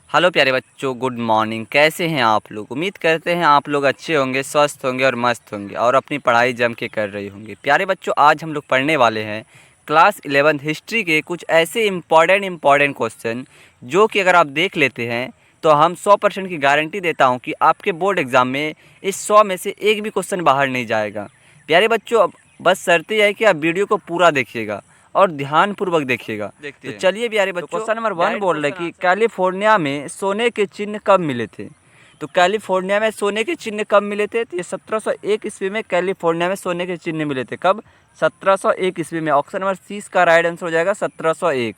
Hello प्यारे बच्चों, good morning. कैसे हैं आप लोग? उम्मीद करते हैं आप लोग अच्छे होंगे, स्वस्थ होंगे और मस्त होंगे और अपनी पढ़ाई जम के कर रही होंगे। प्यारे बच्चों, आज हम लोग पढ़ने वाले हैं क्लास 11 हिस्ट्री के कुछ ऐसे इम्पॉर्टेंट क्वेश्चन जो कि अगर आप देख लेते हैं तो हम 100% की गारंटी देता हूं कि आपके बोर्ड एग्ज़ाम में इस 100 में से एक भी क्वेश्चन बाहर नहीं जाएगा। प्यारे बच्चों, अब बस शर्त यह है कि आप वीडियो को पूरा देखिएगा और ध्यानपूर्वक देखिएगा। देखते तो हैं। चलिए प्यारे तो बच्चों, क्वेश्चन नंबर 1 डायरेक्ट बोल रहे क्वेश्चन कि आंसर। कैलिफोर्निया में सोने के चिन्ह कब मिले थे? तो कैलिफोर्निया में सोने के चिन्ह कब मिले थे? तो ये 1701 ईस्वी में कैलिफोर्निया में सोने के चिन्ह मिले थे। कब? 1701 ईस्वी में। ऑप्शन नंबर सी का राइट आंसर हो जाएगा 1701।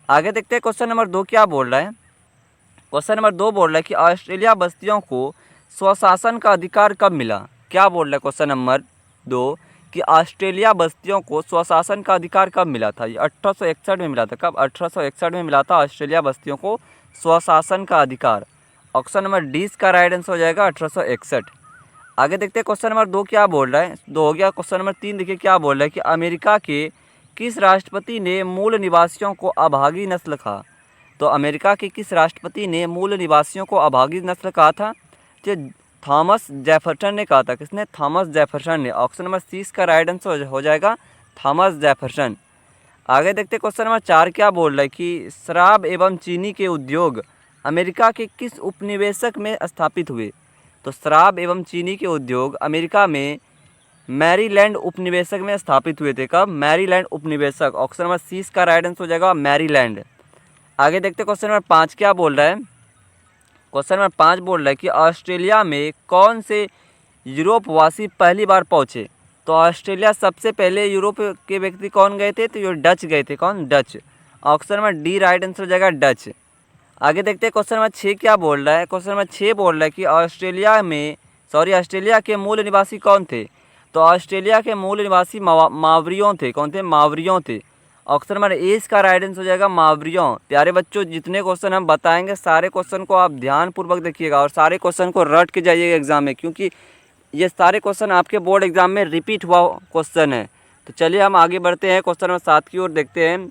आगे देखते हैं क्वेश्चन नंबर 2 क्या बोल रहा है। क्वेश्चन नंबर 2 बोल रहा है कि ऑस्ट्रेलिया बस्तियों को स्वशासन का अधिकार कब मिला? क्या बोल रहा है क्वेश्चन नंबर 2 कि ऑस्ट्रेलिया बस्तियों को स्वशासन का अधिकार कब मिला था? ये 1861 में मिला था। कब? 1861 में मिला था ऑस्ट्रेलिया बस्तियों को स्वशासन का अधिकार। ऑप्शन नंबर डी का राइट आंसर हो जाएगा 1861। आगे देखते हैं क्वेश्चन नंबर 2 क्या बोल रहा है। 2 हो गया। क्वेश्चन नंबर 3 देखिए क्या बोल रहा है कि अमेरिका के किस राष्ट्रपति ने मूल निवासियों को अभागी नस्ल कहा? तो अमेरिका के किस राष्ट्रपति ने मूल निवासियों को अभागी नस्ल कहा था? तो थॉमस जेफरसन ने कहा था। किसने? थॉमस जेफरसन ने। ऑप्शन नंबर सी का राइट आंसर हो जाएगा थॉमस जेफरसन। आगे देखते क्वेश्चन नंबर 4 क्या बोल रहा है कि शराब एवं चीनी के उद्योग अमेरिका के किस उपनिवेशक में स्थापित हुए? तो शराब एवं चीनी के उद्योग अमेरिका में मैरीलैंड उपनिवेशक में स्थापित हुए थे। कब? मैरीलैंड उपनिवेशक। ऑप्शन नंबर सी का राइट आंसर हो जाएगा मैरीलैंड। आगे देखते क्वेश्चन नंबर 5 क्या बोल रहा है। क्वेश्चन नंबर 5 बोल रहा है कि ऑस्ट्रेलिया में कौन से यूरोपवासी पहली बार पहुँचे? तो ऑस्ट्रेलिया सबसे पहले यूरोप के व्यक्ति कौन गए थे? तो ये डच गए थे। कौन? Dutch. Option number D right answer हो जाएगा डच। आगे देखते हैं क्वेश्चन नंबर 6 क्या बोल रहा है। क्वेश्चन नंबर 6 बोल रहा है कि ऑस्ट्रेलिया के मूल निवासी कौन थे? तो ऑस्ट्रेलिया के मूल निवासी मावरियों थे। कौन थे? मावरियों थे। ऑप्शन नंबर ए इसका राइट आंसर हो जाएगा मावरियों। प्यारे बच्चों, जितने क्वेश्चन हम बताएंगे सारे क्वेश्चन को आप ध्यानपूर्वक देखिएगा और सारे क्वेश्चन को रट के जाइएगा एग्जाम में, क्योंकि ये सारे क्वेश्चन आपके बोर्ड एग्जाम में रिपीट हुआ क्वेश्चन है। तो चलिए हम आगे बढ़ते हैं, क्वेश्चन नंबर 7 की ओर देखते हैं।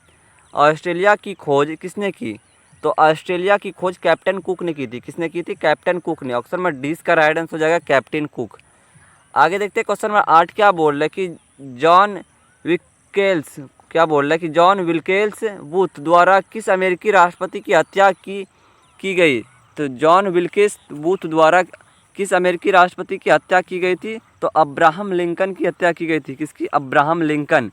ऑस्ट्रेलिया की खोज किसने की? तो ऑस्ट्रेलिया की खोज कैप्टन कुक ने की थी। किसने की थी? कैप्टन कुक ने। ऑप्शन नंबर डी का राइट आंसर हो जाएगा कैप्टन कुक। आगे देखते हैं क्वेश्चन नंबर 8 क्या बोल रहा है कि जॉन विकेल्स क्या बोल रहा है कि जॉन विल्केल्स बूथ द्वारा किस अमेरिकी राष्ट्रपति की हत्या की गई? तो जॉन विल्केल्स बूथ द्वारा किस अमेरिकी राष्ट्रपति की हत्या की गई थी? तो अब्राहम लिंकन की हत्या की गई थी। किसकी? Abraham Lincoln.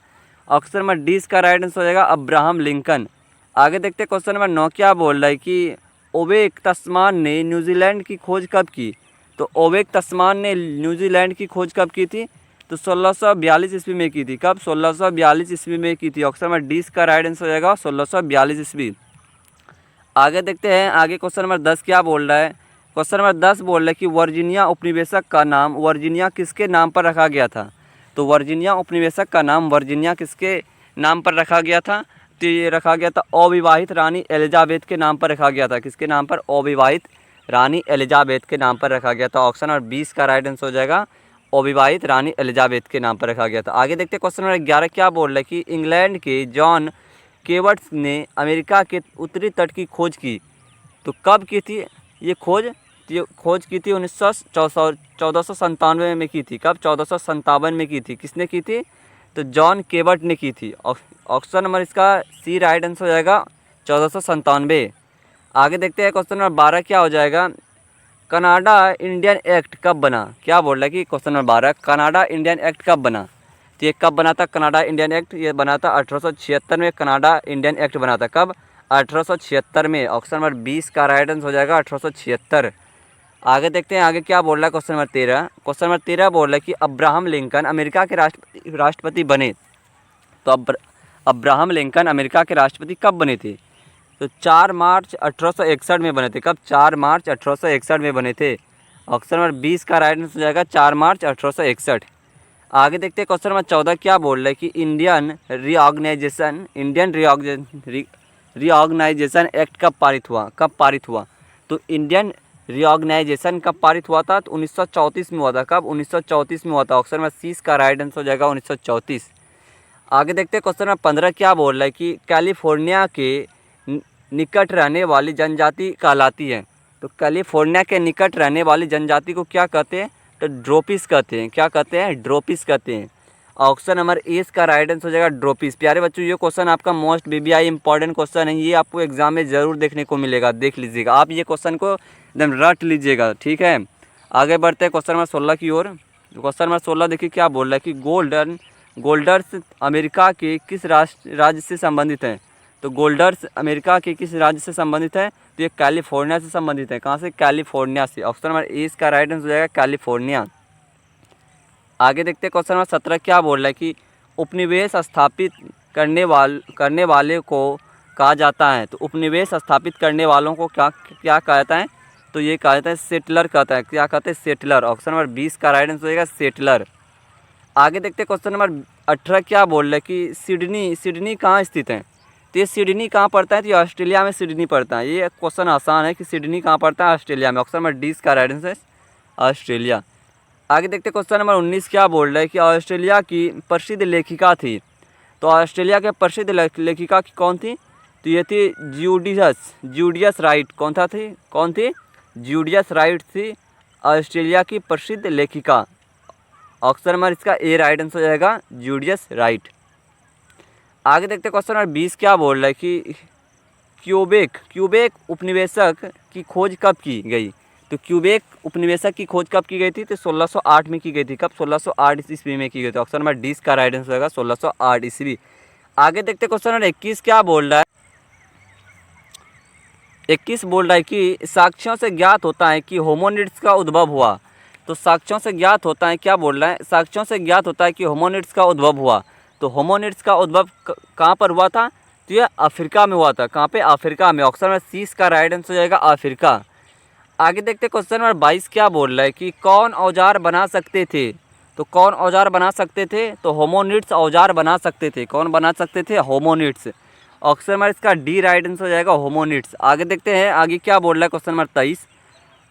Option number D का राइट आंसर हो जाएगा अब्राहम लिंकन। आगे देखते हैं क्वेश्चन नंबर 9 क्या बोल रहा है कि ओवेक तस्मान ने न्यूजीलैंड की खोज कब की? तो ओवेक तस्मान ने न्यूजीलैंड की खोज कब की थी? तो 1642 ईस्वी में की थी। कब? 1642 ईस्वी में की थी। ऑप्शन नंबर डी का राइट आंसर हो जाएगा 1642 ईस्वी। आगे देखते हैं आगे क्वेश्चन नंबर 10 क्या बोल रहा है। क्वेश्चन नंबर 10 बोल रहा है कि वर्जीनिया उपनिवेशक का नाम वर्जीनिया किसके नाम पर रखा गया था? तो वर्जीनिया उपनिवेशक का नाम वर्जीनिया किसके नाम पर रखा गया था? तो ये रखा गया था अविवाहित रानी एलिजाबेथ के नाम पर रखा गया था। किसके नाम पर? अविवाहित रानी एलिजाबेथ के नाम पर रखा गया था। ऑप्शन नंबर 20 का राइट आंसर हो जाएगा अविवाहित रानी एलिजाबेथ के नाम पर रखा गया था। आगे देखते हैं क्वेश्चन नंबर 11 क्या बोल रहा है कि इंग्लैंड के जॉन केवट्स ने अमेरिका के उत्तरी तट की खोज की। तो कब की थी ये खोज? तो ये खोज की थी 1497 में की थी। कब? 1457 में की थी। किसने की थी? तो जॉन केवट ने की थी। ऑप्शन नंबर इसका सी राइट आंसर हो जाएगा 1497। आगे देखते हैं क्वेश्चन नंबर 12 क्या हो जाएगा। कनाडा इंडियन एक्ट कब बना? क्या बोल रहा है कि question number 12 Canada Indian act कब बना? तो ये कब बना था कनाडा इंडियन एक्ट? ये बना था 1876 में। कनाडा इंडियन एक्ट बना था। कब? 1876 में। ऑप्शन नंबर 20 का राइट आंसर हो जाएगा 1876। आगे देखते हैं आगे क्या बोल रहा है क्वेश्चन नंबर 13। क्वेश्चन नंबर 13 बोल रहा है कि अब्राहम लिंकन अमेरिका के राष्ट्रपति बने। तो अब्राहम लिंकन अमेरिका के राष्ट्रपति कब बने थे? तो 4 मार्च 1861 में बने थे। कब? 4 मार्च 1861 में बने थे। ऑप्शन नंबर 20 का राइट आंसर हो जाएगा 4 मार्च 1861। आगे देखते हैं क्वेश्चन नंबर 14 क्या बोल रहा है कि रीऑर्गेनाइजेशन एक्ट कब पारित हुआ? कब पारित हुआ? तो इंडियन रीऑर्गेनाइजेशन कब पारित हुआ था? तो 1934 में हुआ था। कब? 1934 में हुआ था। ऑप्शन नंबर 30 का राइट आंसर हो जाएगा 1934। आगे देखते हैं क्वेश्चन नंबर 15 क्या बोल रहा है कि कैलिफोर्निया के निकट रहने वाली जनजाति कहलाती है। तो कैलिफोर्निया के निकट रहने वाली जनजाति को क्या कहते हैं? तो ड्रोपिस कहते हैं। क्या कहते हैं? ड्रोपिस कहते हैं। ऑप्शन नंबर ए इसका राइट आंसर हो जाएगा ड्रोपिस। प्यारे बच्चों, ये क्वेश्चन आपका मोस्ट बीबीआई इंपॉर्टेंट क्वेश्चन है, ये आपको एग्जाम में ज़रूर देखने को मिलेगा, देख लीजिएगा आप ये क्वेश्चन को एकदम रट लीजिएगा, ठीक है। आगे बढ़ते हैं क्वेश्चन नंबर 16 की ओर। क्वेश्चन नंबर 16 देखिए क्या बोल रहा है कि गोल्डर्स अमेरिका के किस राज्य से संबंधित हैं? तो गोल्डर्स अमेरिका के किस राज्य से संबंधित है? तो ये कैलिफोर्निया से संबंधित है। कहाँ से? कैलिफोर्निया से। ऑप्शन नंबर ए इसका राइट आंसर हो जाएगा कैलिफोर्निया। आगे देखते हैं क्वेश्चन नंबर 17 क्या बोल रहा है कि उपनिवेश स्थापित करने वाले को कहा जाता है। तो उपनिवेश स्थापित करने वालों को क्या कहता है? तो ये कहा जाता है सेटलर कहता है। क्या कहते हैं? सेटलर। ऑप्शन नंबर 20 का राइट आंसर हो जाएगा सेटलर। आगे देखते हैं क्वेश्चन नंबर 18 क्या बोल रहा है कि सिडनी कहाँ स्थित है? तो ये सिडनी कहाँ पड़ता है? तो ये ऑस्ट्रेलिया में सिडनी पड़ता है। ये क्वेश्चन आसान है कि सिडनी कहाँ पड़ता है? ऑस्ट्रेलिया में। ऑप्शन नंबर 20 का राइट आंसर है ऑस्ट्रेलिया। आगे देखते हैं क्वेश्चन नंबर 19 क्या बोल रहा है कि ऑस्ट्रेलिया की प्रसिद्ध लेखिका थी। तो ऑस्ट्रेलिया के प्रसिद्ध लेखिका की कौन थी? तो ये थी जूडियस राइट। कौन थी? जूडियस राइट थी ऑस्ट्रेलिया की प्रसिद्ध लेखिका। ऑप्शन नंबर इसका ए राइट आंसर हो जाएगा जूडियस राइट। आगे देखते हैं क्वेश्चन नंबर 20 क्या बोल रहा है कि क्यूबेक उपनिवेशक की खोज कब की गई? तो क्यूबेक उपनिवेशक की खोज कब की गई थी? तो 1608 में की गई थी। कब? 1608 ईस्वी में की गई थी। ऑप्शन नंबर 20 का राइट आंसर होगा 1608 ईस्वी। आगे देखते क्वेश्चन नंबर 21 क्या बोल रहा है। 21 बोल रहा है कि साक्ष्यों से ज्ञात होता है कि होमोनिड्स का उद्भव हुआ। तो साक्ष्यों से ज्ञात होता है, क्या बोल रहा है? साक्ष्यों से ज्ञात होता है कि होमोनिड्स का उद्भव हुआ। तो होमोनिड्स का उद्भव कहाँ पर हुआ था? तो यह अफ्रीका में हुआ था। कहाँ पे? अफ्रीका में। ऑप्शन नंबर 30 का राइट आंसर हो जाएगा अफ्रीका। आगे देखते क्वेश्चन नंबर 22 क्या बोल रहा है कि कौन औजार बना सकते थे? तो कौन औजार बना सकते थे? तो होमोनिड्स औजार बना सकते थे। कौन बना सकते थे? होमोनिड्स। ऑप्शन नंबर इसका डी राइट आंसर हो जाएगा होमोनिड्स। आगे देखते हैं आगे क्या बोल रहा है क्वेश्चन नंबर 23।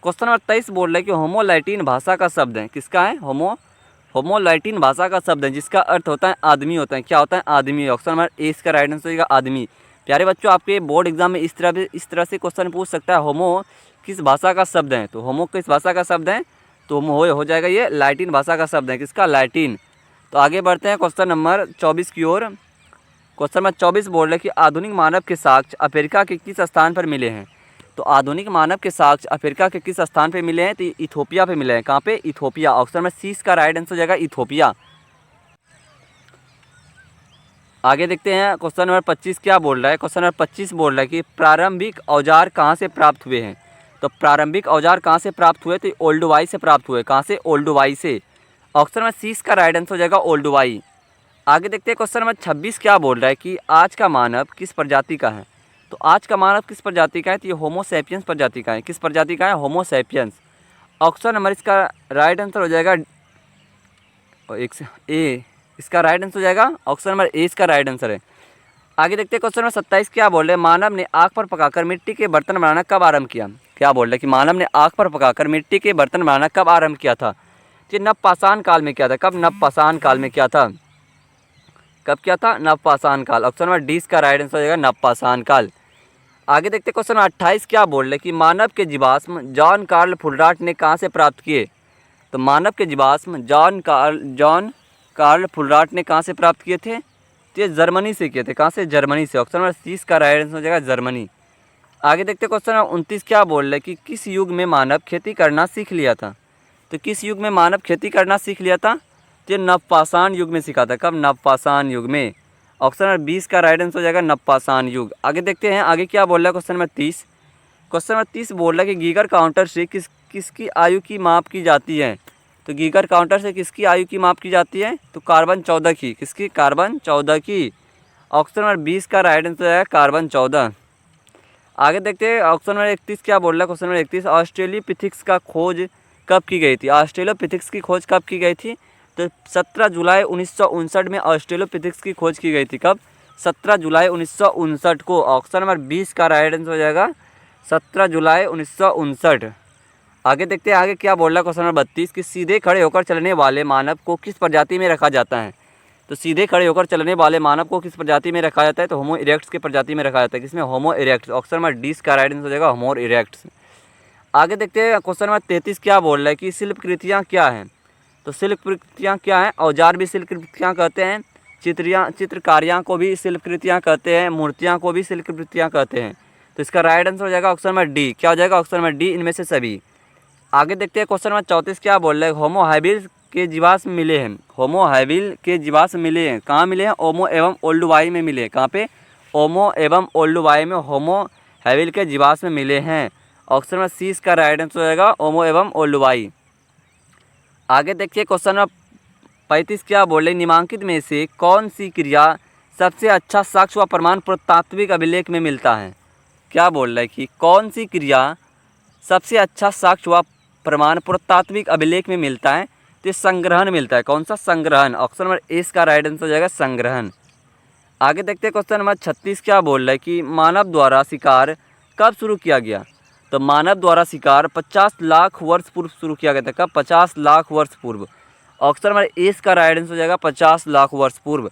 क्वेश्चन नंबर 23 बोल रहा है कि होमो लैटिन भाषा का शब्द है। किसका है? होमो लैटिन भाषा का शब्द है जिसका अर्थ होता है आदमी होता है। क्या होता है? आदमी। ऑप्शन नंबर ए इसका राइट आंसर होगा आदमी। प्यारे बच्चों, आपके बोर्ड एग्जाम में इस तरह से क्वेश्चन पूछ सकता है, होमो किस भाषा का शब्द है? तो होमो किस भाषा का शब्द है? तो होमो हो जाएगा ये लैटिन भाषा का शब्द है। किसका? लैटिन। तो आगे बढ़ते हैं क्वेश्चन नंबर 24 की ओर। क्वेश्चन नंबर 24 बोल रहे हैं कि आधुनिक मानव के साक्ष्य अफ्रीका के किस स्थान पर मिले हैं? तो आधुनिक मानव के साक्ष्य अफ्रीका के किस स्थान पे मिले हैं? तो इथोपिया पे मिले हैं। कहाँ पे? इथोपिया। ऑप्शन नंबर सी का राइट आंसर हो जाएगा इथोपिया। आगे देखते हैं क्वेश्चन नंबर 25 क्या बोल रहा है। क्वेश्चन नंबर 25 बोल रहा है कि प्रारंभिक औजार कहाँ से प्राप्त हुए हैं? तो प्रारंभिक औजार कहाँ से प्राप्त हुए? तो ओल्डुवाई से प्राप्त हुए। कहाँ से? ओल्डुवाई से। ऑप्शन नंबर सी का राइट आंसर हो जाएगा ओल्डुवाई। आगे देखते हैं क्वेश्चन नंबर 26 क्या बोल रहा है कि आज का मानव किस प्रजाति का है? तो आज का मानव किस प्रजाति का है? तो ये होमो सैपियंस प्रजाति का है। किस प्रजाति का है? Homo sapiens. ऑप्शन नंबर इसका राइट आंसर हो जाएगा ए। इसका राइट आंसर हो जाएगा ऑप्शन नंबर ए इसका राइट आंसर है। आगे देखते हैं क्वेश्चन नंबर 27 क्या बोल रहे हैं। मानव ने आग पर पकाकर मिट्टी के बर्तन बनाना कब आरंभ किया? क्या बोल रहे हैं कि मानव ने आग पर पकाकर मिट्टी के बर्तन बनाना कब आरंभ किया था? ये नवपाषाण काल में किया था। कब? नवपाषाण काल में किया था। कब किया था? नवपाषाण काल। ऑप्शन नंबर डी का राइट आंसर हो जाएगा नवपाषाण काल। आगे देखते हैं क्वेश्चन 28 क्या बोल रहे हैं कि मानव के जीवाश्म जॉन कार्ल फुलराट ने कहाँ से प्राप्त किए? तो मानव के जीवाश्म जॉन कार्ल फुलराट ने कहाँ से प्राप्त किए थे? तो ये जर्मनी से किए थे। कहाँ से? जर्मनी से। ऑप्शन नंबर 30 का राइट आंसर हो जाएगा जर्मनी। आगे देखते हैं क्वेश्चन नंबर 29 क्या बोल रहे हैं कि किस युग में मानव खेती करना सीख लिया था? तो किस युग में मानव खेती करना सीख लिया था? तो ये नवपाषाण युग में सीखा था। कब? नवपाषाण युग में। ऑप्शन नंबर 20 का राइट आंसर हो जाएगा नवपाषाण युग। आगे देखते हैं आगे क्या बोल रहा है क्वेश्चन नंबर 30। क्वेश्चन नंबर 30 बोल रहा है कि गीगर काउंटर से किसकी आयु की माप की जाती है? तो गीगर काउंटर से किसकी आयु की माप की जाती है? तो कार्बन 14 की। किसकी? कार्बन 14 की। ऑप्शन नंबर 20 का राइट आंसर है कार्बन 14। आगे देखते हैं ऑप्शन नंबर 31 क्या बोल रहा है। क्वेश्चन नंबर 31 ऑस्ट्रेलियोपिथेकस का खोज कब की गई थी? ऑस्ट्रेलियोपिथेकस की खोज कब की गई थी? तो 17 जुलाई 1959 में ऑस्ट्रेलियोपिथेकस की खोज की गई थी। कब? 17 जुलाई 1959 को। ऑप्शन नंबर 20 का राइट आंसर हो जाएगा 17 जुलाई 1959। आगे देखते हैं आगे क्या बोल रहा है क्वेश्चन नंबर 32 कि सीधे खड़े होकर चलने वाले मानव को किस प्रजाति में रखा जाता है? तो सीधे खड़े होकर चलने वाले मानव को किस प्रजाति में रखा जाता है? तो होमो इरेक्ट्स की प्रजाति में रखा जाता है। किसमें? होमो इरेक्ट्स। ऑप्शन नंबर डी इसका राइट आंसर हो जाएगा होमो इरेक्ट्स। आगे देखते हैं क्वेश्चन नंबर 33 क्या बोल रहा है कि शिल्पकृतियाँ क्या हैं? तो शिल्पकृतियाँ क्या हैं? औजार भी शिल्पकृतियाँ कहते हैं, चित्रकारियाँ को भी शिल्पकृतियाँ कहते हैं, मूर्तियाँ को भी शिल्पकृतियाँ कहते हैं। तो इसका राइट आंसर हो जाएगा ऑप्शन नंबर डी। क्या हो जाएगा? ऑप्शन नंबर डी, इनमें से सभी। आगे देखते हैं क्वेश्चन नंबर 34 क्या बोल रहा है? होमो हैबिल्स के जीवाश्म मिले हैं। होमो हैबिल के जीवाश्म मिले हैं, कहाँ मिले हैं? ओमो एवं ओल्डुवाई में मिले हैं। कहाँ पे? ओमो एवं ओल्डुवाई में होमो हैबिल के जीवाश्म मिले हैं। ऑप्शन नंबर सी इसका राइट आंसर हो जाएगा ओमो एवं ओल्डुवाई। आगे देखिए क्वेश्चन नंबर 35 क्या बोल रहे? निम्नलिखित में से कौन सी क्रिया सबसे अच्छा साक्ष्य व प्रमाण पुरातात्विक अभिलेख में मिलता है? क्या बोल रहा है कि कौन सी क्रिया सबसे अच्छा साक्ष्य व प्रमाण पुरातात्विक अभिलेख में मिलता है? तो ये संग्रहण मिलता है। कौन सा? संग्रहण। ऑप्शन नंबर ए इसका राइट आंसर हो जाएगा संग्रहण। आगे देखते हैं क्वेश्चन नंबर 36 क्या बोल रहा है कि मानव द्वारा शिकार कब शुरू किया गया? तो मानव द्वारा शिकार 50 लाख वर्ष पूर्व शुरू किया गया था। कब? 50 लाख वर्ष पूर्व। ऑप्शन नंबर ए इसका राइट आंसर हो जाएगा 50 लाख वर्ष पूर्व।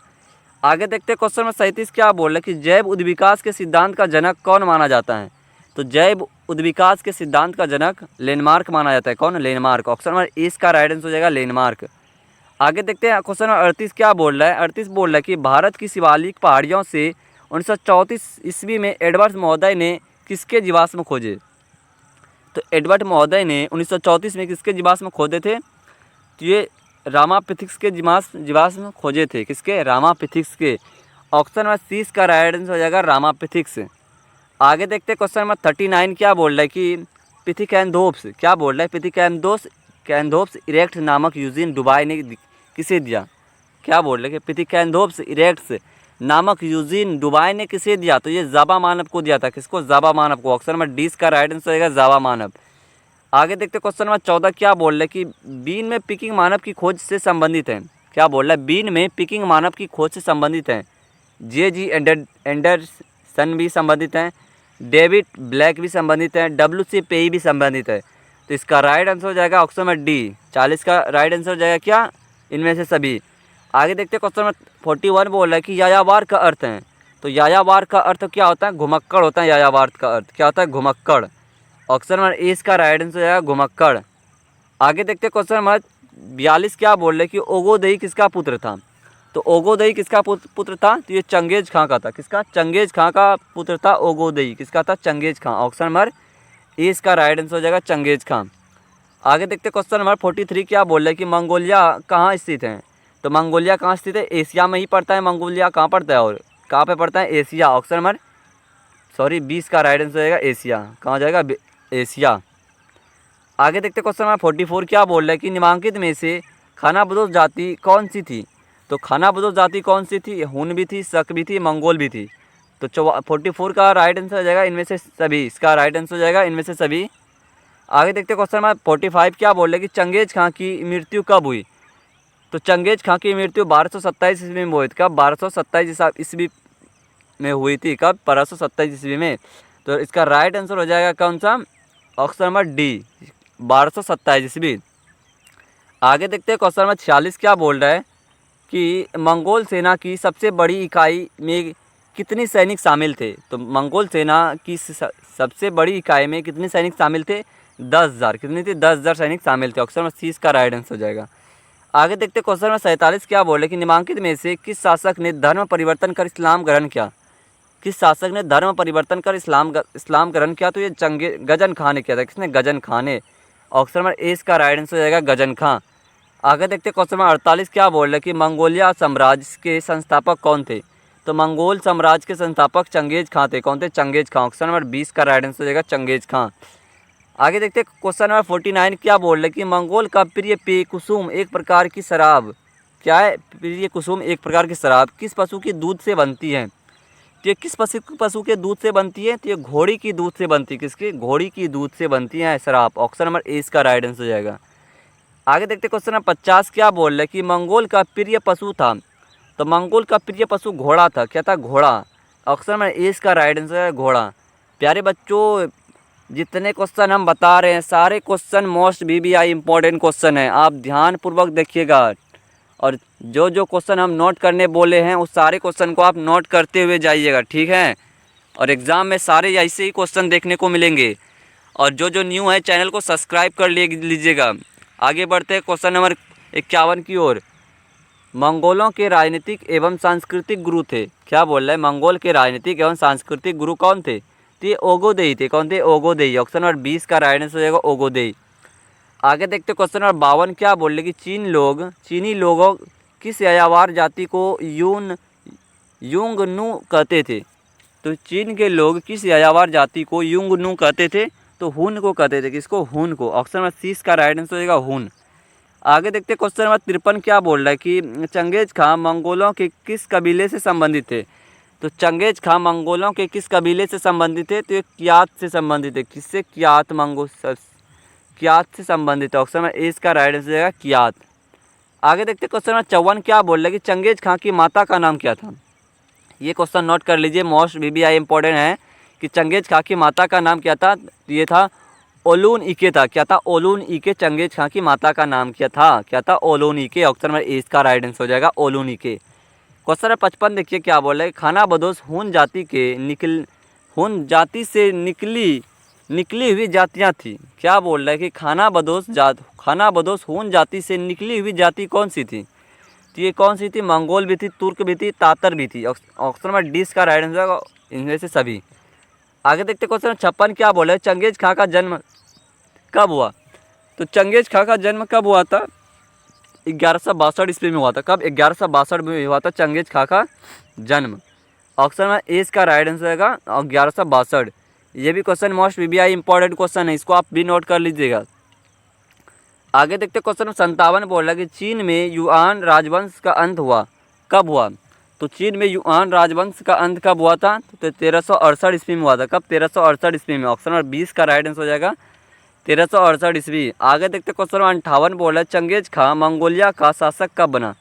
आगे देखते हैं क्वेश्चन नंबर 37 क्या बोल रहा है कि जैव उद्विकास के सिद्धांत का जनक कौन माना जाता है? तो जैव उद्विकास के सिद्धांत का जनक लेनमार्क माना जाता है। कौन? लेनमार्क। ऑप्शन नंबर ए इसका राइट आंसर हो जाएगा लेनमार्क। आगे देखते हैं क्वेश्चन नंबर 38 क्या बोल रहा है? 38 बोल रहा है कि भारत की शिवालिक पहाड़ियों से 1934 ईस्वी में एडवर्ड महोदय ने किसके जीवाश्म खोजे? तो एडवर्ड महोदय ने 1934 में किसके जीवाश्म खोजे थे? तो ये रामापिथिक्स के जीवाश्म खोजे थे। किसके? रामापिथिक्स के। ऑप्शन नंबर सी इसका राइट आंसर हो जाएगा रामापिथिक्स। आगे देखते हैं क्वेश्चन नंबर 39 क्या बोल रहा है कि पिथिकैंथोप्स क्या बोल रहा है? पिथिकैंथोप्स इरेक्ट नामक यूजीन डुबाई ने किसे दिया? क्या बोल रहे हैं कि पिथिकैंथोप्स इरेक्ट्स नामक यूजीन डुबाई ने किसे दिया? तो ये जावा मानव को दिया था। किसको? जावा मानव को। ऑप्शन नंबर डी इसका राइट आंसर हो जाएगा जावा मानव। आगे देखते हैं क्वेश्चन नंबर 14 क्या बोल रहे हैं कि बीन में पिकिंग मानव की खोज से संबंधित है। क्या बोल रहा है? बीन में पिकिंग मानव की खोज से संबंधित है। जे.जी. एंडरसन भी संबंधित हैं, डेविड ब्लैक भी संबंधित है, W.C. पेई भी संबंधित है। तो इसका राइट आंसर हो जाएगा ऑप्शन नंबर डी। 40 का राइट आंसर हो जाएगा क्या? इनमें से सभी। आगे देखते हैं क्वेश्चन नंबर 41 बोल रहा है कि यायावार का अर्थ है। तो यायावार का अर्थ क्या होता है? घुमक्कड़ होता है। यायावार का अर्थ क्या होता है? घुमक्कड़। ऑप्शन नंबर ए इसका राइट आंसर हो जाएगा घुमक्कड़। आगे देखते हैं क्वेश्चन नंबर 42 क्या बोल रहे हैं कि ओगोदई किसका पुत्र था? तो ओगोदई किसका पुत्र था? तो ये चंगेज खां का था। किसका? चंगेज खां का पुत्र था ओगोदई। किसका था? Genghis Khan. Option number A इसका राइट आंसर हो जाएगा चंगेज खां। आगे देखते हैं क्वेश्चन नंबर 43 क्या बोल रहे हैं कि मंगोलिया कहाँ स्थित है? तो मंगोलिया कहाँ स्थित है? एशिया में ही पड़ता है। मंगोलिया कहाँ पड़ता है और कहाँ पे पड़ता है? एशिया। ऑप्शन नंबर 20 का राइट आंसर हो जाएगा एशिया। कहाँ जाएगा? एशिया। आगे देखते क्वेश्चन नंबर 44 क्या बोल रहा है कि निम्नलिखित में से खानाबदोश जाति कौन सी थी? तो खानाबदोश जाति कौन सी थी? हुन भी थी, शक भी थी, मंगोल भी थी। तो 44 का राइट आंसर हो जाएगा इनमें से सभी। इसका राइट आंसर हो जाएगा इनमें से सभी। आगे देखते क्वेश्चन नंबर 45 क्या बोल रहे हैं कि चंगेज खां की मृत्यु कब हुई? तो चंगेज खां की मृत्यु 1227 ईस्वी में हुई थी। कब? 1227 ईस्वी में हुई थी। कब? 1227 ईस्वी में। तो इसका राइट आंसर हो जाएगा कौन सा? ऑप्शन नंबर डी 1227 ईस्वी। आगे देखते हैं क्वेश्चन नंबर 46 क्या बोल रहा है कि मंगोल सेना की सबसे बड़ी इकाई में कितने सैनिक शामिल थे? तो मंगोल सेना की सबसे बड़ी इकाई में कितने सैनिक शामिल थे? 10,000। कितनी थी? 10,000 सैनिक शामिल थे। ऑप्शन नंबर सी इसका राइट आंसर हो जाएगा। आगे देखते क्वेश्चन नंबर 47 क्या बोल रहे कि निम्नलिखित में से किस शासक ने धर्म परिवर्तन कर इस्लाम ग्रहण किया? किस शासक ने धर्म परिवर्तन कर इस्लाम ग्रहण किया? तो ये गजन खान ने किया था। किसने? गजन खान ने। ऑप्शन नंबर ए इसका राइट आंसर हो जाएगा गजन खां। आगे देखते क्वेश्चन नंबर 48 क्या बोल रहे हैं कि मंगोलिया साम्राज्य के संस्थापक कौन थे? तो मंगोल साम्राज्य के संस्थापक चंगेज खां थे। कौन थे? Genghis Khan. ऑप्शन नंबर 20 का राइट आंसर हो जाएगा चंगेज खां। आगे देखते क्वेश्चन नंबर 49 क्या बोल रहे हैं कि मंगोल का प्रिय पेय कुसुम एक प्रकार की शराब क्या है? प्रिय कुसुम एक प्रकार की शराब किस पशु के दूध से बनती है? तो ये किस पशु के दूध से बनती है? तो ये घोड़ी की दूध से बनती है। किसकी? घोड़ी की दूध से बनती है शराब। ऑप्शन नंबर ए इसका राइट आंसर हो जाएगा। आगे देखते क्वेश्चन नंबर 50 क्या बोल रहे हैं कि मंगोल का प्रिय पशु था? तो मंगोल का प्रिय पशु घोड़ा था। क्या था? घोड़ा। ऑप्शन नंबर ए इसका राइट आंसर है घोड़ा। प्यारे बच्चों, जितने क्वेश्चन हम बता रहे हैं सारे question most VVI important question है। आप ध्यानपूर्वक देखिएगा और जो जो क्वेश्चन हम नोट करने बोले हैं उस सारे क्वेश्चन को आप नोट करते हुए जाइएगा, ठीक है। और एग्ज़ाम में सारे ऐसे ही क्वेश्चन देखने को मिलेंगे। और जो जो न्यू है चैनल को सब्सक्राइब कर लीजिएगा। आगे बढ़ते हैं क्वेश्चन नंबर 51 की ओर। मंगोलों के राजनीतिक एवं सांस्कृतिक गुरु थे। क्या बोल रहा है, मंगोल के राजनीतिक एवं सांस्कृतिक गुरु कौन थे? तो ये ओगोदेई थे। कौन थे? ओगोदेई। ऑप्शन नंबर 20 का राइट आंसर हो जाएगा ओगोदेई। आगे देखते क्वेश्चन नंबर 52 क्या बोल रहे कि चीनी लोगों किस यायावर जाति को युंगनू कहते थे? तो चीन के लोग किस यायावर जाति को युंगनू कहते थे? तो हुन को कहते थे। किसको? हुन को। ऑप्शन नंबर 30 का राइट आंसर हो जाएगा हुन। आगे देखते क्वेश्चन नंबर 53 क्या बोल रहा है कि चंगेज खां मंगोलों के किस कबीले से संबंधित थे? तो चंगेज खां मंगोलों के किस कबीले से संबंधित थे? तो ये कियात से संबंधित है। किससे? कियात से संबंधित है। ऑप्शन नंबर ए इसका राइट आंसर हो जाएगा कियात। आगे देखते क्वेश्चन नंबर 54 क्या बोल रहा है कि चंगेज खां की माता का नाम क्या था? ये क्वेश्चन नोट कर लीजिए, मोस्ट VBI इंपॉर्टेंट है कि चंगेज खां की माता का नाम क्या था? ये था ओलून इके था। क्या था? ओलून इके। चंगेज खां की माता का नाम क्या था? क्या था? ओलून इके। ऑप्शन नंबर ए इसका राइट आंसर हो जाएगा ओलून इके। क्वेश्चन नंबर 55 देखिए क्या बोल रहा है। खाना बदोश हुन जाति से निकली हुई जातियाँ थी। क्या बोल रहा है कि खाना बदोश हुन जाति से निकली हुई जाति कौन सी थी? तो ये कौन सी थी? मंगोल भी थी, तुर्क भी थी, तातर भी थी। ऑप्शन नंबर डी इसका राइट आंसर होगा इनमें से सभी। आगे देखते क्वेश्चन 56 क्या बोला है। चंगेज खां का जन्म कब हुआ? तो चंगेज खां का जन्म कब हुआ था? 1162 ईस्वी में हुआ था। कब? 1162 में हुआ था चंगेज खां का जन्म। ऑप्शन नंबर ए इसका राइट आंसर होगा 1162। ये भी question most VBI important question है, इसको आप भी नोट कर लीजिएगा। आगे देखते क्वेश्चन 57 बोल रहा है कि चीन में युआन राजवंश का अंत हुआ कब हुआ? तो चीन में युआन राजवंश का अंत कब हुआ था? तो 1368 ईस्वी में हुआ था। कब? 1368 ईस्वी में। ऑप्शन नंबर 20 का राइट आंसर हो जाएगा 1368 ईस्वी। आगे देखते क्वेश्चन नंबर 58 बोल रहा है चंगेज खां मंगोलिया का शासक कब बना?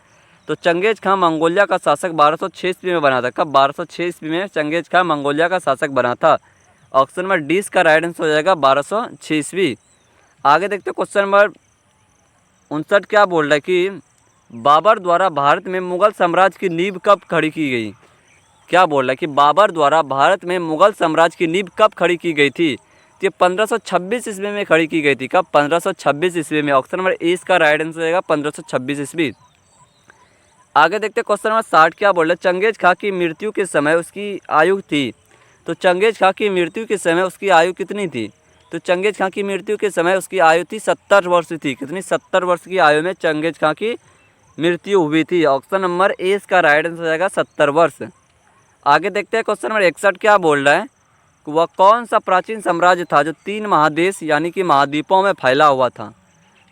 तो चंगेज खां मंगोलिया का शासक 1206 ईस्वी में बना था। कब? 1206 ईस्वी में चंगेज खां मंगोलिया का शासक बना था। ऑप्शन नंबर 20 का राइट आंसर हो जाएगा 1206 ईस्वी। आगे देखते क्वेश्चन नंबर 59 क्या बोल रहा है कि बाबर द्वारा भारत में मुगल साम्राज्य की नींव कब खड़ी की गई? क्या बोल रहा है कि बाबर द्वारा भारत में मुगल साम्राज्य की नींव कब खड़ी की गई थी? तो ये 1526 ईस्वी में खड़ी की गई थी। कब? 1526 ईस्वी में। ऑप्शन नंबर ए इसका राइट आंसर रहेगा 1526 ईस्वी। आगे देखते क्वेश्चन नंबर 60 क्या बोल रहा है चंगेज खां की मृत्यु के समय उसकी आयु थी? तो चंगेज खां की मृत्यु के समय उसकी आयु कितनी थी? तो चंगेज खां की मृत्यु के समय उसकी आयु थी 70 वर्ष थी। कितनी? 70 वर्ष की आयु में चंगेज खां की मृत्यु हुई थी। ऑप्शन नंबर ए इसका राइट आंसर हो जाएगा 70 वर्ष। आगे देखते हैं क्वेश्चन नंबर 61 क्या बोल रहा है कि वह कौन सा प्राचीन साम्राज्य था जो 3 महादेश यानी कि महाद्वीपों में फैला हुआ था?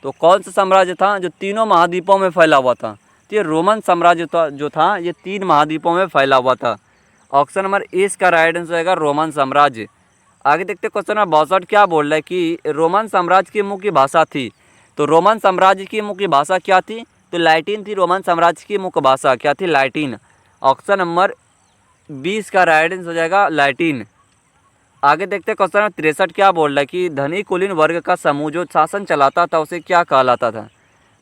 तो कौन सा साम्राज्य था जो तीनों महाद्वीपों में फैला हुआ था? तो ये रोमन साम्राज्य जो था ये 3 महाद्वीपों में फैला हुआ था। ऑप्शन नंबर ए इसका राइट आंसर होगा रोमन साम्राज्य। आगे देखते क्वेश्चन नंबर 62 क्या बोल रहा है कि रोमन साम्राज्य की मुख्य भाषा थी? तो रोमन साम्राज्य की मुख्य भाषा क्या थी? तो लैटिन थी। रोमन साम्राज्य की मुख्य भाषा क्या थी? लैटिन। ऑप्शन नंबर 20 का राइट आंसर हो जाएगा लैटिन। आगे देखते क्वेश्चन नंबर 63 क्या बोल रहा है कि धनी कुलीन वर्ग का समूह जो शासन चलाता था उसे क्या कहलाता था?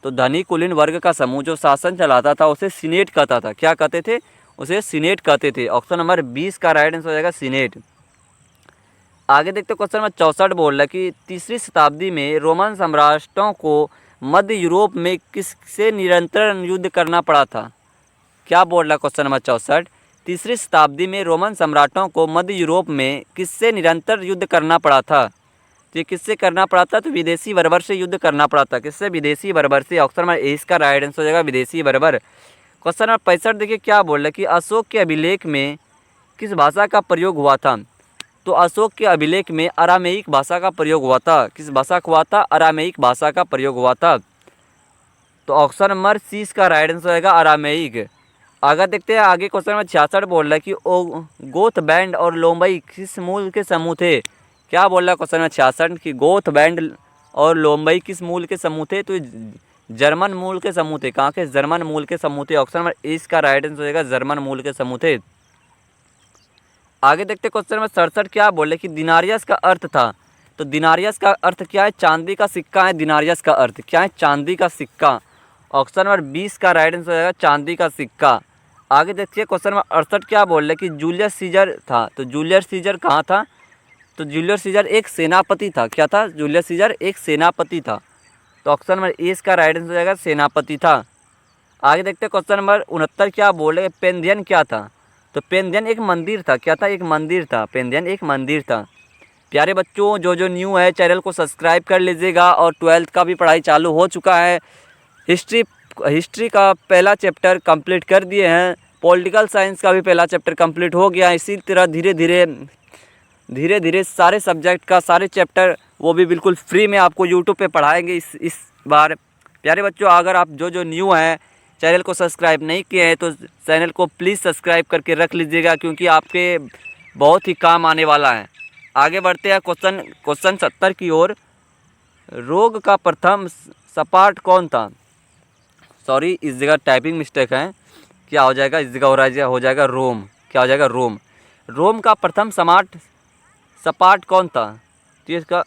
तो धनी कुलीन वर्ग का समूह जो शासन चलाता था उसे सीनेट कहता था। क्या कहते थे? उसे सीनेट कहते थे। ऑप्शन नंबर 20 का राइट आंसर हो जाएगा सीनेट। आगे देखते क्वेश्चन नंबर 64 बोल रहा है कि 3री शताब्दी में रोमन सम्राटों को मध्य यूरोप में किससे निरंतर युद्ध करना पड़ा था? क्या बोल रहा है क्वेश्चन नंबर 64? 3री शताब्दी में रोमन सम्राटों को मध्य यूरोप में किससे निरंतर युद्ध करना पड़ा था? तो ये किससे करना पड़ा था? तो विदेशी बर्बर से युद्ध करना पड़ा था। किससे? विदेशी बर्बर से। ऑप्शन नंबर ए इसका राइट आंसर हो जाएगा विदेशी बर्बर। क्वेश्चन नंबर 65 देखिए क्या बोल रहा है कि अशोक के अभिलेख में किस भाषा का प्रयोग हुआ था? तो अशोक के अभिलेख में अरामेइक भाषा का प्रयोग हुआ था। किस भाषा का हुआ था? अरामेइक भाषा का प्रयोग हुआ था। तो ऑप्शन नंबर सी इसका राइट आंसर होगा अरामेइक। आगे देखते हैं आगे क्वेश्चन नंबर 66 बोल रहा है कि गोथ बैंड और लोम्बई किस मूल के समूह थे? क्या बोल रहा है क्वेश्चन नंबर 66 कि गोथ बैंड और लोम्बई किस मूल के समूह थे? तो जर्मन मूल के समूह थे। कहाँ के? जर्मन मूल के समूह थे। ऑप्शन नंबर ए इसका राइट आंसर होगा जर्मन मूल के समूह थे। आगे देखते क्वेश्चन नंबर 67 क्या बोले कि दिनारियस का अर्थ था? तो दिनारियस का अर्थ क्या है? चांदी का सिक्का है दिनारियस का अर्थ। क्या है? चांदी का सिक्का। ऑप्शन नंबर 20 का राइट आंसर हो जाएगा चांदी का सिक्का। आगे देखिए क्वेश्चन नंबर 68 क्या बोल रहे हैं कि जूलियस सीजर था, तो जूलियस सीजर कहाँ था? तो जूलियस सीजर एक सेनापति था। क्या था? जूलियस सीजर एक सेनापति था। तो ऑप्शन नंबर ए इसका राइट आंसर हो जाएगा सेनापति था। आगे देखते हैं क्वेश्चन नंबर 69 क्या बोल रहे हैं पेंधियन क्या था? तो पेंधियन एक मंदिर था। क्या था? एक मंदिर था। पेंधियन एक मंदिर था। प्यारे बच्चों, जो न्यू है चैनल को सब्सक्राइब कर लीजिएगा। और 12th का भी पढ़ाई चालू हो चुका है। हिस्ट्री का पहला चैप्टर कंप्लीट कर दिए हैं। पॉलिटिकल साइंस का भी पहला चैप्टर कंप्लीट हो गया। इसी तरह धीरे धीरे सारे सब्जेक्ट का सारे चैप्टर वो भी बिल्कुल फ्री में आपको यूट्यूब पे पढ़ाएंगे इस बार। प्यारे बच्चों, अगर आप जो न्यू हैं चैनल को सब्सक्राइब नहीं किए हैं तो चैनल को प्लीज़ सब्सक्राइब करके रख लीजिएगा, क्योंकि आपके बहुत ही काम आने वाला है। आगे बढ़ते हैं क्वेश्चन 70 की ओर। रोग का प्रथम सपाट कौन था? सॉरी, इस जगह टाइपिंग मिस्टेक है। क्या हो जाएगा? इस जगह हो जाएगा रोम। क्या हो जाएगा? रोम। रोम का प्रथम सपाट कौन था? तो इसका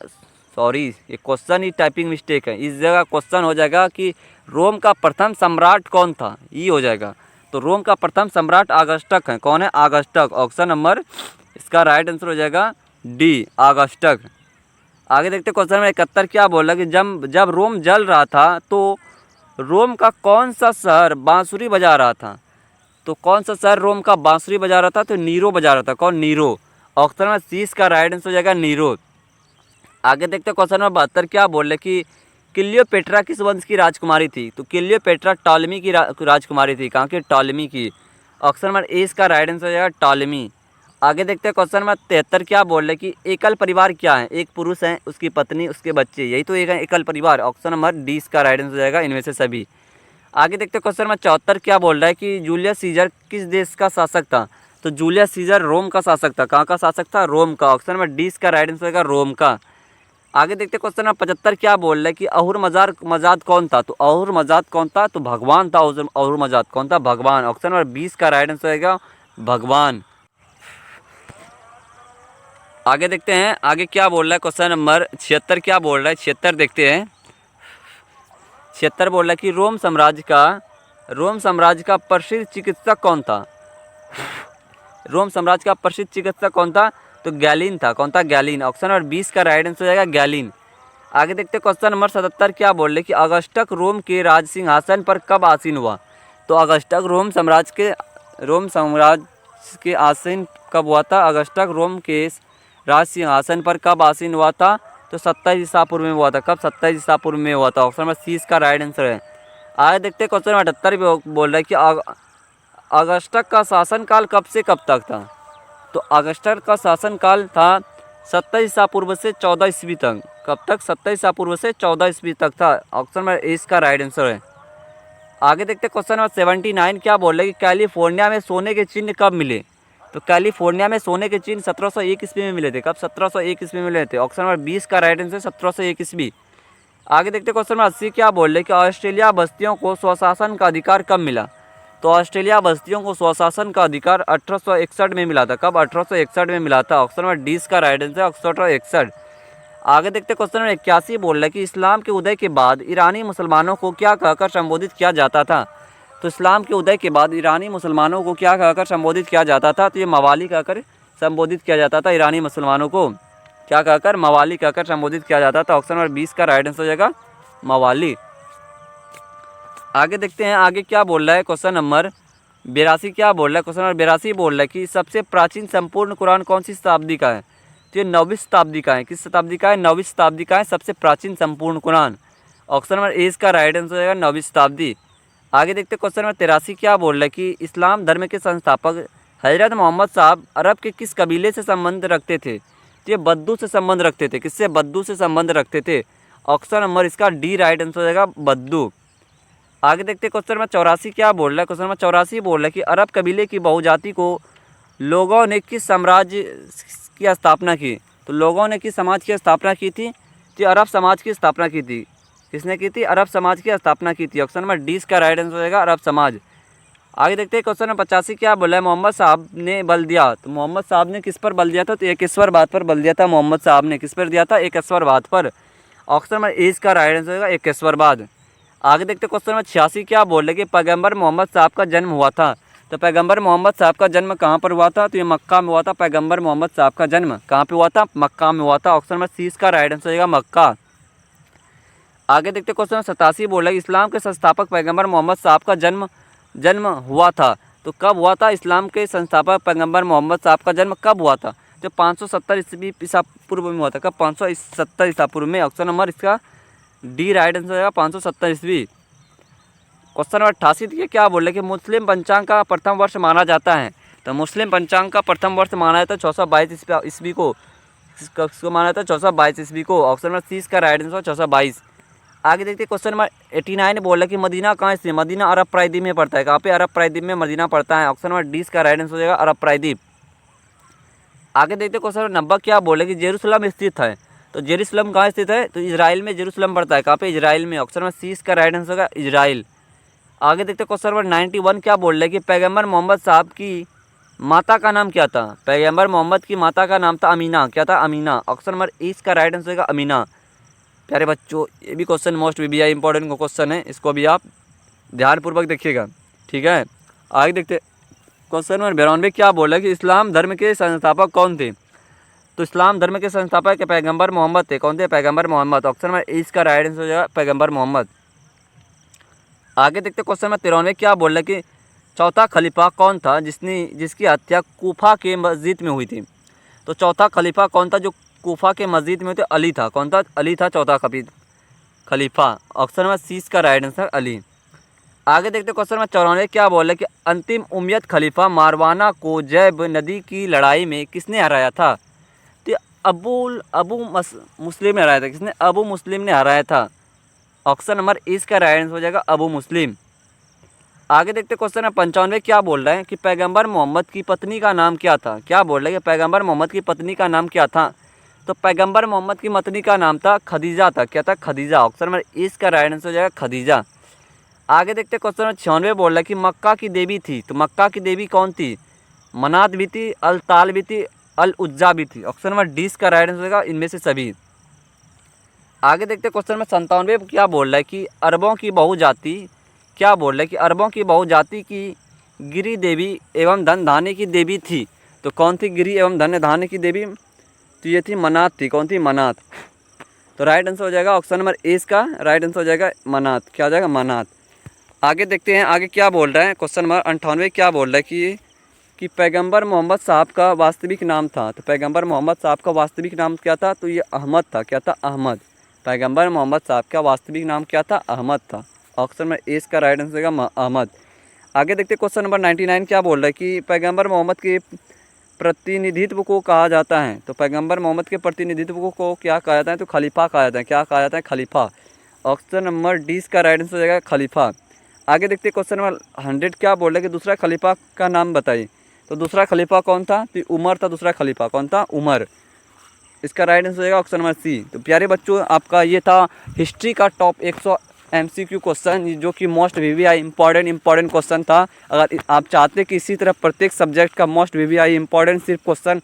सॉरी, ये क्वेश्चन ही टाइपिंग मिस्टेक है। इस जगह क्वेश्चन हो जाएगा कि रोम का प्रथम सम्राट कौन था, ये हो जाएगा। तो रोम का प्रथम सम्राट अगस्टक है। कौन है? अगस्टक। ऑप्शन नंबर इसका राइट आंसर हो जाएगा डी, अगस्टक। आगे देखते क्वेश्चन नंबर 71 क्या बोला कि जब रोम जल रहा था तो रोम का कौन सा शहर बांसुरी बजा रहा था? तो कौन सा शहर रोम का बांसुरी बजा रहा था? तो नीरो बजा रहा था। कौन? नीरो। ऑप्शन नंबर 30 का राइट आंसर हो जाएगा नीरो। आगे देखते क्वेश्चन नंबर 72 क्या बोल रहे कि क्लियोपेट्रा किस वंश की राजकुमारी थी? तो क्लियोपेट्रा टॉलेमी की राजकुमारी थी। कहाँ की? टॉलेमी की। ऑप्शन नंबर ए इसका राइट आंसर हो जाएगा टॉलेमी। आगे देखते हैं क्वेश्चन नंबर 73 क्या बोल रहे कि एकल परिवार क्या है? एक पुरुष है, उसकी पत्नी, उसके बच्चे, यही तो एक एकल परिवार। ऑप्शन नंबर डी इसका राइट आंसर हो जाएगा इनमें से सभी। आगे देखते हैं क्वेश्चन नंबर 74 क्या बोल रहा है कि जूलियस सीजर किस देश का शासक था? तो जूलियस सीजर रोम का शासक था। कहाँ का शासक था? रोम का। ऑप्शन नंबर डी इसका राइट आंसर होगा रोम का। आगे देखते हैं क्वेश्चन नंबर 75 क्या बोल रहा है कि अहुर मजाद कौन था? तो अहुर मजाद कौन था? तो भगवान था। अहुर मजाद कौन था? भगवान। ऑप्शन नंबर 20 का राइट आंसर होगा भगवान। आगे देखते हैं आगे क्या बोल रहा है क्वेश्चन नंबर 76 क्या बोल रहा है? 76 देखते हैं। 76 बोल रहा है कि रोम साम्राज्य का प्रसिद्ध चिकित्सक कौन था? रोम साम्राज्य का प्रसिद्ध चिकित्सक कौन था? तो गैलिन था। कौन था? गैलिन। ऑप्शन नंबर 20 का राइट आंसर हो जाएगा गैलिन। आगे देखते हैं क्वेश्चन नंबर 77 क्या बोल रहे कि अगस्टक रोम के राज सिंहासन पर कब आसीन हुआ? तो अगस्टक रोम साम्राज्य के आसीन कब हुआ था? अगस्टक रोम के राज सिंहासन पर कब आसीन हुआ था? तो 27 ईसा पूर्व में हुआ था। कब? 27 ईसा पूर्व में हुआ था। ऑप्शन नंबर 30 का राइट आंसर है। आगे देखते हैं क्वेश्चन नंबर 78 बोल रहा है कि अगस्टक का शासनकाल कब से कब तक था? तो अगस्टक का शासनकाल था 27 ईसा पूर्व से 14 ईस्वी तक। कब तक? 27 ईसा पूर्व से 14 ईस्वी तक था। ऑप्शन नंबर ए इसका राइट आंसर है। आगे देखते हैं क्वेश्चन नंबर 79 क्या बोल रहे हैं कि कैलिफोर्निया में सोने के चिन्ह कब मिले? तो कैलिफोर्निया में सोने के चिन्ह 1701 ईस्वी में मिले थे। कब? 1701 ईस्वी में मिले थे। ऑप्शन नंबर 20 का राइट आंसर 1701 ईस्वी। आगे देखते हैं क्वेश्चन नंबर 80 क्या बोल रहे हैं कि ऑस्ट्रेलिया बस्तियों को स्वशासन का अधिकार कब मिला? तो ऑस्ट्रेलिया बस्तियों को स्वशासन का अधिकार 1861 में मिला था। कब? 1861 में मिला था। ऑप्शन नंबर 20 का राइट आंसर 1861। आगे देखते क्वेश्चन नंबर 81 बोल रहा है कि इस्लाम के उदय के बाद ईरानी मुसलमानों को क्या कहकर संबोधित किया जाता था? तो इस्लाम के उदय के बाद ईरानी मुसलमानों को क्या कहकर संबोधित किया जाता था? तो ये मवाली कहकर संबोधित किया जाता था। ईरानी मुसलमानों को क्या कहकर? मवाली कहकर संबोधित किया जाता था। ऑप्शन नंबर 20 का राइट आंसर हो जाएगा मवाली। आगे देखते हैं आगे क्या बोल रहा है क्वेश्चन नंबर 82 क्या बोल रहा है? क्वेश्चन नंबर 82 बोल रहा है कि सबसे प्राचीन संपूर्ण कुरान कौन सी शताब्दी का है? तो ये 9वीं शताब्दी का है। किस शताब्दी का है? 9वीं शताब्दी का है सबसे प्राचीन संपूर्ण कुरान। ऑप्शन नंबर ए इसका राइट आंसर हो जाएगा 9वीं शताब्दी। आगे देखते हैं क्वेश्चन नंबर 83 क्या बोल रहा है कि इस्लाम धर्म के संस्थापक हजरत मोहम्मद साहब अरब के किस कबीले से संबंध रखते थे? तो ये बद्दू से संबंध रखते थे। किससे? बद्दू से संबंध रखते थे। ऑप्शन नंबर इसका डी राइट आंसर हो जाएगा बद्दू। आगे देखते हैं क्वेश्चन नंबर 84 क्या बोल रहा है? क्वेश्चन नंबर 84 बोल रहा है कि अरब कबीले की बहुजाति को लोगों ने किस साम्राज्य की स्थापना की? तो लोगों ने किस समाज की स्थापना की थी? तो अरब समाज की स्थापना की थी। किसने की थी? अरब समाज की स्थापना की थी। ऑप्शन नंबर डी इसका राइट आंसर हो जाएगा अरब समाज। आगे देखते हैं क्वेश्चन नंबर 85 क्या बोला है? मोहम्मद साहब ने बल दिया। तो मोहम्मद साहब ने किस पर बल दिया था? तो एकेश्वर बात पर बल दिया था। मोहम्मद साहब ने किस पर दिया था? एकेश्वर बात पर। ऑप्शन नंबर ए इसका राइट आंसर होगा एकेश्वर बाद। आगे देखते क्वेश्चन नंबर 86 क्या बोल रहे कि पैगंबर मोहम्मद साहब का जन्म हुआ था। तो पैगंबर मोहम्मद साहब का जन्म कहाँ पर हुआ था, तो ये मक्का में हुआ था। पैगंबर मोहम्मद साहब का जन्म कहाँ पे हुआ था, मक्का में हुआ था। ऑप्शन नंबर सी इसका राइट आंसर हो जाएगा मक्का। आगे देखते क्वेश्चन नंबर 87 बोल रहा है इस्लाम के संस्थापक पैगंबर मोहम्मद साहब का जन्म हुआ था। तो कब हुआ था, इस्लाम के संस्थापक पैगंबर मोहम्मद साहब का जन्म कब हुआ था, जो 570 ईसा पूर्व में हुआ था। कब, 570 ईसा पूर्व में। ऑप्शन नंबर इसका डी राइट आंसर हो जाएगा 570 ईस्वी। क्वेश्चन नंबर 88 देखिए क्या बोल रहे कि मुस्लिम पंचांग का प्रथम वर्ष माना जाता है। तो मुस्लिम पंचांग का प्रथम वर्ष माना जाता है 622 ईस्वी को। किसको माना जाता है, 622 ईस्वी को। ऑप्शन नंबर सी इसका राइट आंसर 622। आगे देखते हैं क्वेश्चन नंबर 89 बोल रहा है कि मदीना कहाँ स्थित है। मदीना अरब प्रायद्वीप में पड़ता है। कहाँ पे, अरब प्रायद्वीप में मदीना पड़ता है। ऑप्शन नंबर डी इसका राइट आंसर हो जाएगा अरब प्रायद्वीप। आगे देखते हैं क्वेश्चन नंबर 90 क्या बोल रहे कि जेरूसलम स्थित है। तो जेरूसलम कहाँ स्थित है, तो इजराइल में जेरूसलम पड़ता है। कहाँ पे, इजराइल में। ऑप्शन नंबर सी इसका राइट आंसर होगा इजराइल। आगे देखते हैं क्वेश्चन नंबर 91 क्या बोल रहे हैं कि पैगंबर मोहम्मद साहब की माता का नाम क्या था। पैगंबर मोहम्मद की माता का नाम था अमीना। क्या था, अमीना। ऑप्शन नंबर ए इसका राइट आंसर होगा अमीना। प्यारे बच्चों, ये भी question most VVI important question है, इसको भी आप ध्यानपूर्वक देखिएगा, ठीक है। आगे देखते क्वेश्चन नंबर 92 क्या बोल रहा है कि इस्लाम धर्म के संस्थापक कौन थे। तो इस्लाम धर्म के संस्थापक पैगंबर मोहम्मद थे। कौन थे, पैगंबर मोहम्मद। ऑप्शन नंबर ए इसका राइट आंसर हो जाएगा पैगंबर मोहम्मद। आगे देखते क्वेश्चन नंबर 93 क्या बोल रहा है कि चौथा खलीफा कौन था जिसकी हत्या कूफा के मस्जिद में हुई थी। तो चौथा खलीफा कौन था जो कूफा के मस्जिद में हुए थे, अली था। कौन था, अली था चौथा खलीफा। ऑप्शन नंबर सी इसका राइट आंसर अली। आगे देखते क्वेश्चन नंबर 94 क्या बोल रहा है कि अंतिम उम्मयद खलीफा मारवाना को जैब नदी की लड़ाई में किसने हराया था। तो अबू मुस्लिम ने हराया था। किसने, अबू मुस्लिम ने हराया था। ऑप्शन नंबर ए इसका राइट आंसर हो जाएगा अबू मुस्लिम। आगे देखते क्वेश्चन नंबर 95 क्या बोल रहे हैं कि पैगंबर मोहम्मद की पत्नी का नाम क्या था। क्या बोल रहे हैं कि पैगंबर मोहम्मद की पत्नी का नाम क्या था। तो पैगंबर मोहम्मद की पत्नी का नाम था खदीजा था। क्या था, खदीजा। ऑप्शन नंबर ए इसका राइट आंसर हो जाएगा खदीजा। आगे देखते क्वेश्चन नंबर 96 बोल रहा है कि मक्का की देवी थी। तो मक्का की देवी कौन थी, मनात भी थी, अल ताल भी थी, अल उज्जा भी थी। ऑप्शन नंबर डी इसका राइट आंसर होगा इनमें से सभी। आगे देखते क्वेश्चन नंबर 97 क्या बोल रहा है कि अरबों की बहुजाति क्या बोल रहा है कि अरबों की बहुजाति की गिरी देवी एवं धन धान्य की देवी थी। तो कौन थी गिरी एवं धन धान्य की देवी, तो ये थी मनात थी। कौन थी, मनात। तो राइट आंसर हो जाएगा ऑप्शन नंबर ए इसका राइट आंसर हो जाएगा मनात। क्या हो जाएगा, मनात। आगे देखते हैं आगे क्या बोल रहा है। क्वेश्चन नंबर 98 क्या बोल रहा है कि पैगंबर मोहम्मद साहब का वास्तविक नाम था। तो पैगंबर मोहम्मद साहब का वास्तविक नाम क्या था, तो ये अहमद था। क्या था, अहमद। पैगंबर मोहम्मद साहब का वास्तविक नाम क्या था, अहमद था। ऑप्शन नंबर ए इसका राइट आंसर होगा अहमद। आगे देखते क्वेश्चन नंबर 99 क्या बोल रहा है कि पैगंबर मोहम्मद के प्रतिनिधित्व को कहा जाता है। तो पैगंबर मोहम्मद के प्रतिनिधित्व को क्या कहा जाता है, तो खलीफा कहा जाता है। क्या कहा जाता है, खलीफा। ऑप्शन नंबर डी इसका राइट आंसर हो जाएगा खलीफा। आगे देखते क्वेश्चन नंबर 100 क्या बोल रहा है कि दूसरा खलीफा का नाम बताइए। तो दूसरा खलीफा कौन था, तो उमर था। दूसरा खलीफा कौन था, उमर। इसका राइट आंसर हो जाएगा ऑप्शन नंबर सी। तो प्यारे बच्चों, आपका ये था हिस्ट्री का टॉप 100 MCQ क्वेश्चन, जो कि मोस्ट वीवीआई इंपॉर्टेंट क्वेश्चन था। अगर आप चाहते कि इसी तरह प्रत्येक सब्जेक्ट का मोस्ट वीवीआई इंपॉर्टेंट सिर्फ क्वेश्चन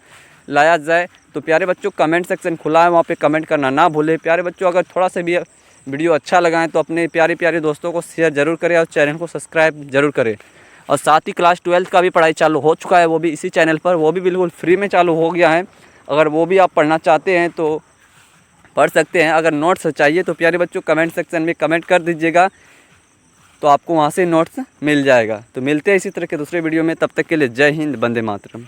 लाया जाए, तो प्यारे बच्चों कमेंट सेक्शन खुला है, वहाँ पे कमेंट करना ना भूलें। प्यारे बच्चों, अगर थोड़ा सा भी वीडियो अच्छा लगा है तो अपने प्यारे दोस्तों को शेयर ज़रूर करें और चैनल को सब्सक्राइब जरूर करें। और साथ ही क्लास 12 का भी पढ़ाई चालू हो चुका है, वो भी इसी चैनल पर, वो भी बिल्कुल फ्री में चालू हो गया है। अगर वो भी आप पढ़ना चाहते हैं तो पढ़ सकते हैं। अगर नोट्स चाहिए तो प्यारे बच्चों कमेंट सेक्शन में कमेंट कर दीजिएगा, तो आपको वहाँ से नोट्स मिल जाएगा। तो मिलते हैं इसी तरह के दूसरे वीडियो में, तब तक के लिए जय हिंद, वंदे मातरम।